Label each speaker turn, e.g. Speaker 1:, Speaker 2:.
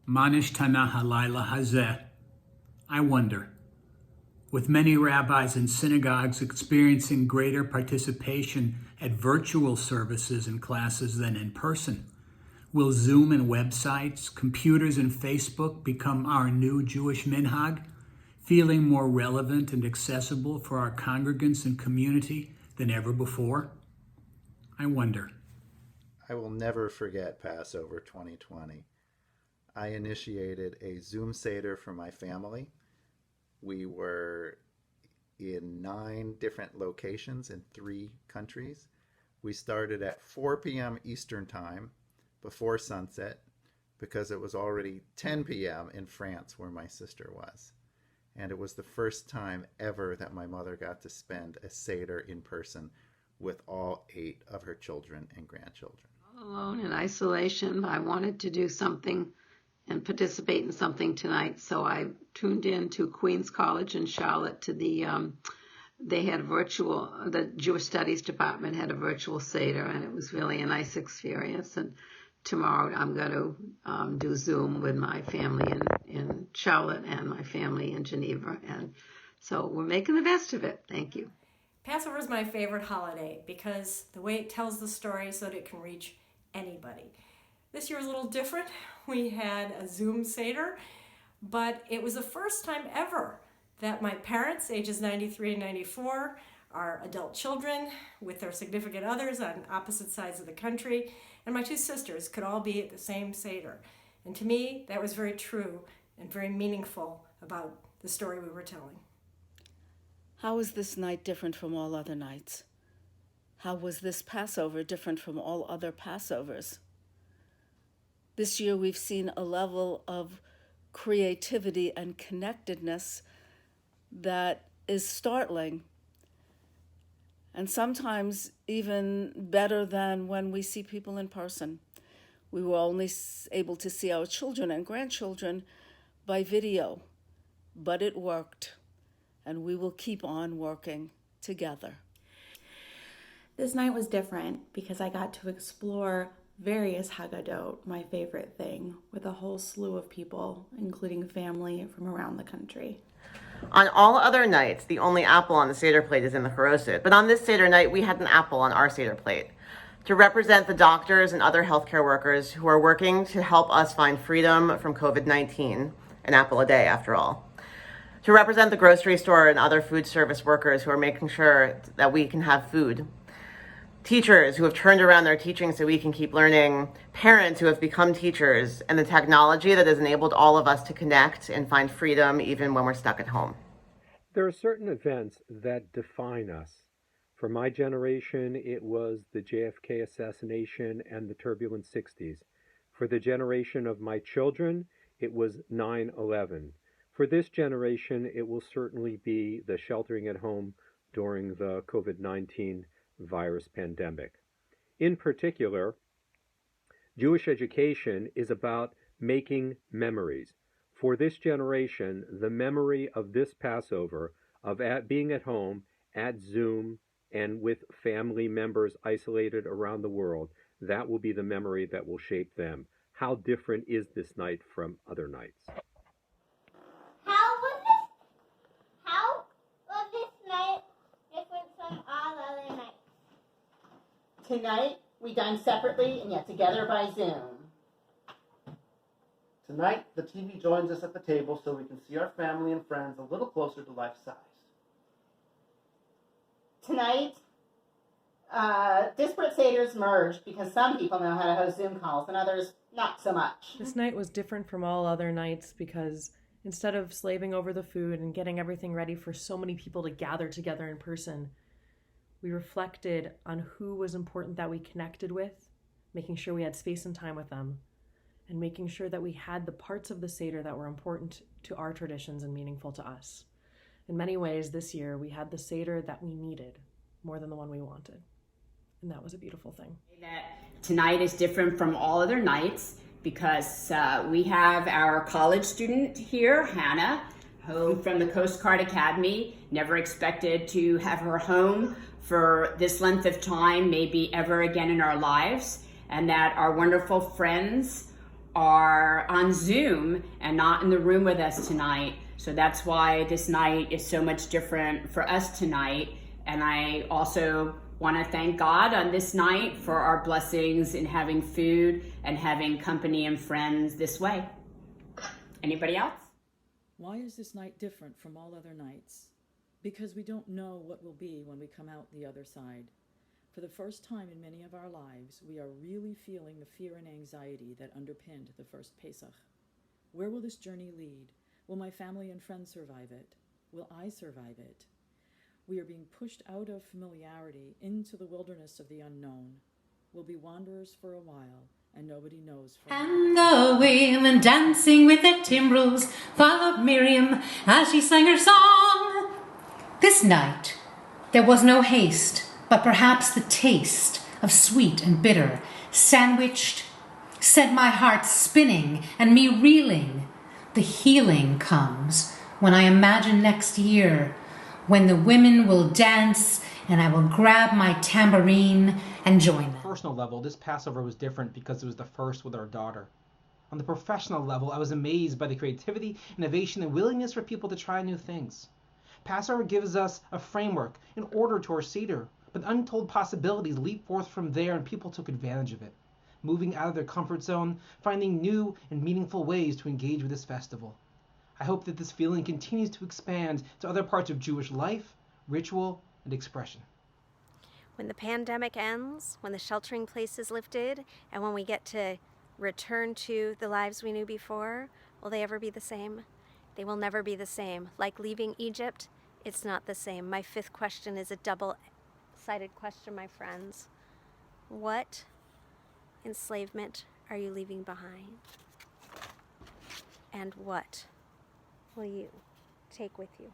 Speaker 1: Manishtana halayla hazeh. I wonder, with many rabbis and synagogues experiencing greater participation at virtual services and classes than in person, will Zoom and websites, computers and Facebook become our new Jewish minhag, feeling more relevant and accessible for our congregants and community than ever before? I wonder.
Speaker 2: I will never forget Passover 2020. I initiated a Zoom Seder for my family. We were in 9 different locations in 3 countries. We started at 4 p.m. Eastern Time before sunset because it was already 10 p.m. in France where my sister was. And it was the first time ever that my mother got to spend a Seder in person with all 8 of her children and grandchildren.
Speaker 3: Alone in isolation, I wanted to do something and participate in something tonight, so I tuned in to Queens College in Charlotte to they had the Jewish Studies Department had a virtual Seder, and it was really a nice experience. And tomorrow I'm going to do Zoom with my family in Charlotte and my family in Geneva, and so we're making the best of it. Thank you.
Speaker 4: Passover is my favorite holiday because the way it tells the story so that it can reach anybody. This year was a little different. We had a Zoom Seder, but it was the first time ever that my parents, ages 93 and 94, our adult children with their significant others on opposite sides of the country, and my 2 sisters could all be at the same Seder. And to me, that was very true and very meaningful about the story we were telling.
Speaker 5: How is this night different from all other nights? How was this Passover different from all other Passovers? This year we've seen a level of creativity and connectedness that is startling, and sometimes even better than when we see people in person. We were only able to see our children and grandchildren by video, but it worked, and we will keep on working together.
Speaker 6: This night was different because I got to explore various Haggadot, my favorite thing, with a whole slew of people, including family from around the country.
Speaker 7: On all other nights, the only apple on the Seder plate is in the Charoset, but on this Seder night, we had an apple on our Seder plate to represent the doctors and other healthcare workers who are working to help us find freedom from COVID-19, an apple a day after all. To represent the grocery store and other food service workers who are making sure that we can have food. Teachers who have turned around their teaching so we can keep learning, parents who have become teachers, and the technology that has enabled all of us to connect and find freedom even when we're stuck at home.
Speaker 8: There are certain events that define us. For my generation, it was the JFK assassination and the turbulent 60s. For the generation of my children, it was 9/11. For this generation, it will certainly be the sheltering at home during the COVID-19 virus pandemic. In particular, Jewish education is about making memories. For this generation, the memory of this Passover, of being at home, at Zoom, and with family members isolated around the world, that will be the memory that will shape them. How different is this night from other nights?
Speaker 9: How was this night different from all other nights?
Speaker 10: Tonight, we dine separately and yet together by Zoom.
Speaker 11: Tonight, the TV joins us at the table so we can see our family and friends a little closer to life size.
Speaker 10: Tonight, disparate Seders merged because some people know how to host Zoom calls and others not so much.
Speaker 12: This night was different from all other nights because instead of slaving over the food and getting everything ready for so many people to gather together in person, we reflected on who was important that we connected with, making sure we had space and time with them, and making sure that we had the parts of the Seder that were important to our traditions and meaningful to us. In many ways, this year, we had the Seder that we needed more than the one we wanted. And that was a beautiful thing.
Speaker 13: Tonight is different from all other nights because we have our college student here, Hannah, home from the Coast Guard Academy. Never expected to have her home for this length of time, maybe ever again in our lives, and that our wonderful friends are on Zoom and not in the room with us tonight. So that's why this night is so much different for us tonight. And I also want to thank God on this night for our blessings in having food and having company and friends this way. Anybody else?
Speaker 14: Why is this night different from all other nights? Because we don't know what will be when we come out the other side. For the first time in many of our lives, we are really feeling the fear and anxiety that underpinned the first Pesach. Where will this journey lead? Will my family and friends survive it? Will I survive it? We are being pushed out of familiarity into the wilderness of the unknown. We'll be wanderers for a while, and nobody knows.
Speaker 15: And the women dancing with their timbrels followed Miriam as she sang her song. This night there was no haste, but perhaps the taste of sweet and bitter, sandwiched, set my heart spinning and me reeling. The healing comes when I imagine next year, when the women will dance and I will grab my tambourine and join them.
Speaker 16: On a personal level, this Passover was different because it was the first with our daughter. On the professional level, I was amazed by the creativity, innovation, and willingness for people to try new things. Passover gives us a framework, an order to our Seder, but untold possibilities leap forth from there, and people took advantage of it, moving out of their comfort zone, finding new and meaningful ways to engage with this festival. I hope that this feeling continues to expand to other parts of Jewish life, ritual, and expression.
Speaker 17: When the pandemic ends, when the sheltering place is lifted, and when we get to return to the lives we knew before, will they ever be the same? They will never be the same. Like leaving Egypt, it's not the same. My fifth question is a double-sided question, my friends. What enslavement are you leaving behind? And what will you take with you?